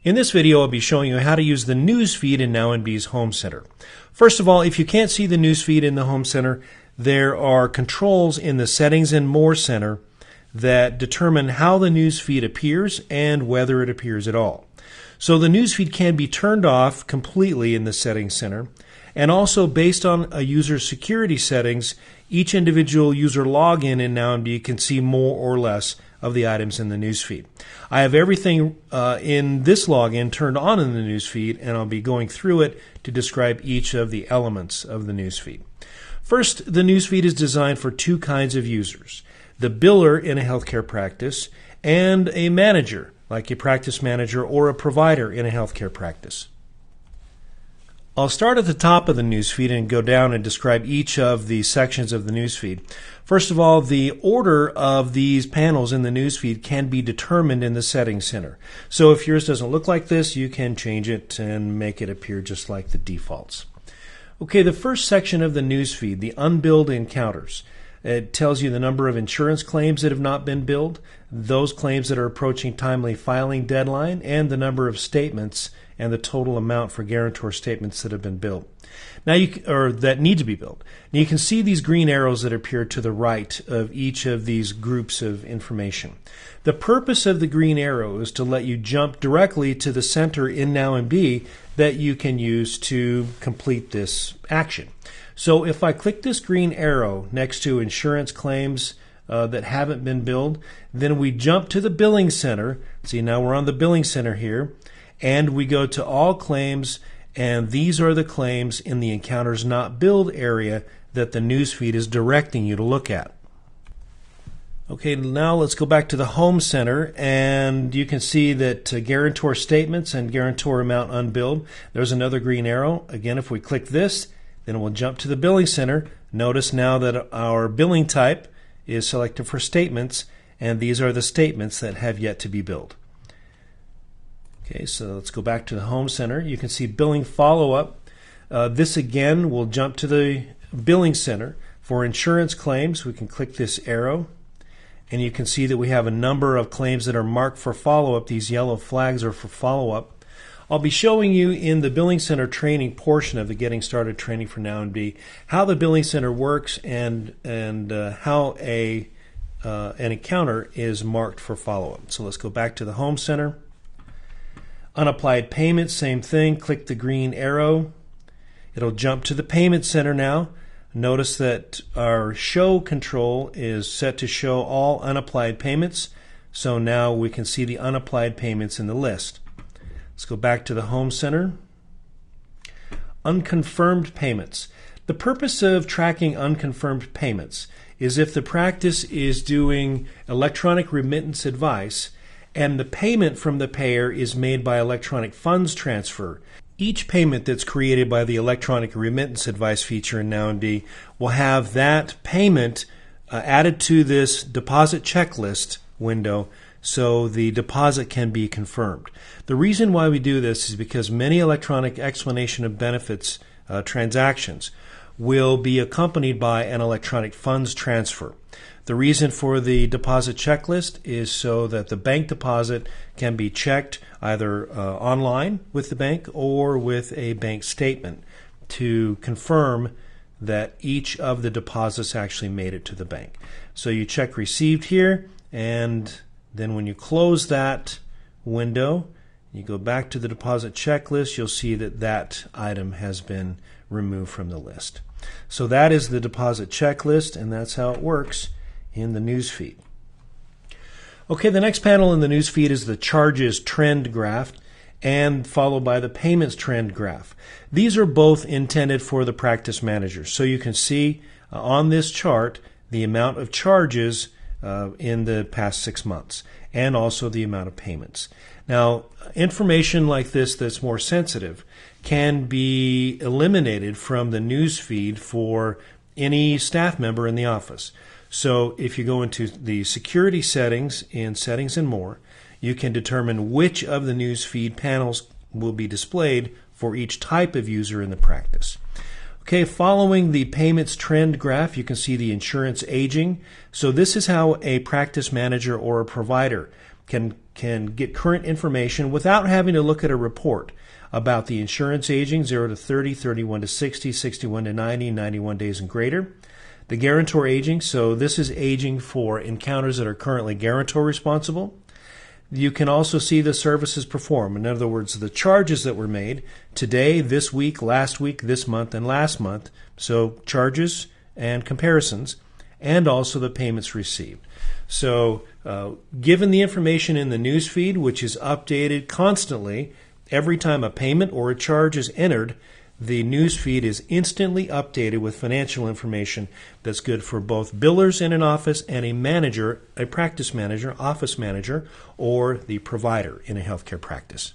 In this video, I'll be showing you how to use the news feed in NowInBe's Home Center. First of all, if you can't see the news feed in the Home Center, there are controls in the Settings and More Center that determine how the news feed appears and whether it appears at all. So the news feed can be turned off completely in the Settings Center, and also based on a user's security settings, each individual user login in NowInB can see more or less of the items in the newsfeed. I have everything in this login turned on in the newsfeed, and I'll be going through it to describe each of the elements of the newsfeed. First, the newsfeed is designed for two kinds of users: the biller in a healthcare practice and a manager, like a practice manager or a provider in a healthcare practice. I'll start at the top of the newsfeed and go down and describe each of the sections of the newsfeed. First of all, the order of these panels in the newsfeed can be determined in the Settings Center. So if yours doesn't look like this, you can change it and make it appear just like the defaults. Okay, the first section of the newsfeed, the unbilled encounters. It tells you the number of insurance claims that have not been billed, those claims that are approaching timely filing deadline, and the number of statements and the total amount for guarantor statements that have been billed. Now that need to be billed. Now you can see these green arrows that appear to the right of each of these groups of information. The purpose of the green arrow is to let you jump directly to the center in NowInB that you can use to complete this action. So if I click this green arrow next to insurance claims that haven't been billed, then we jump to the billing center. See, now we're on the billing center here, and we go to all claims, and these are the claims in the encounters not billed area that the newsfeed is directing you to look at. Okay, now let's go back to the Home Center, and you can see that guarantor statements and guarantor amount unbilled. There's another green arrow. Again, if we click this, then we'll jump to the billing center. Notice now that our billing type is selected for statements, and these are the statements that have yet to be billed. Okay, so let's go back to the Home Center. You can see billing follow-up. This again will jump to the billing center. For insurance claims, we can click this arrow, and you can see that we have a number of claims that are marked for follow-up. These yellow flags are for follow-up. I'll be showing you in the Billing Center training portion of the Getting Started training for NowInB how the Billing Center works and how an encounter is marked for follow-up. So let's go back to the Home Center. Unapplied payments, same thing. Click the green arrow. It'll jump to the Payment Center now. Notice that our show control is set to show all unapplied payments. So now we can see the unapplied payments in the list. Let's go back to the Home Center. Unconfirmed payments. The purpose of tracking unconfirmed payments is if the practice is doing electronic remittance advice and the payment from the payer is made by electronic funds transfer. Each payment that's created by the electronic remittance advice feature in NowInB will have that payment added to this deposit checklist window so the deposit can be confirmed. The reason why we do this is because many electronic explanation of benefits transactions will be accompanied by an electronic funds transfer. The reason for the deposit checklist is so that the bank deposit can be checked either online with the bank or with a bank statement to confirm that each of the deposits actually made it to the bank. So you check received here, and then when you close that window, you go back to the deposit checklist, you'll see that that item has been removed from the list. So that is the deposit checklist, and that's how it works in the newsfeed. Okay, the next panel in the newsfeed is the charges trend graph, and followed by the payments trend graph. These are both intended for the practice manager. So you can see on this chart the amount of charges in the past 6 months, and also the amount of payments. Now, information like this that's more sensitive can be eliminated from the newsfeed for any staff member in the office. So if you go into the security settings in Settings and More, you can determine which of the newsfeed panels will be displayed for each type of user in the practice. Okay, following the payments trend graph, you can see the insurance aging. So this is how a practice manager or a provider can can get current information without having to look at a report about the insurance aging 0 to 30, 31 to 60, 61 to 90, 91 days and greater. The guarantor aging, so this is aging for encounters that are currently guarantor responsible. You can also see the services performed. In other words, the charges that were made today, this week, last week, this month, and last month. So charges and comparisons, and also the payments received. So given the information in the news feed, which is updated constantly, every time a payment or a charge is entered, the news feed is instantly updated with financial information that's good for both billers in an office and a manager, a practice manager, office manager, or the provider in a healthcare practice.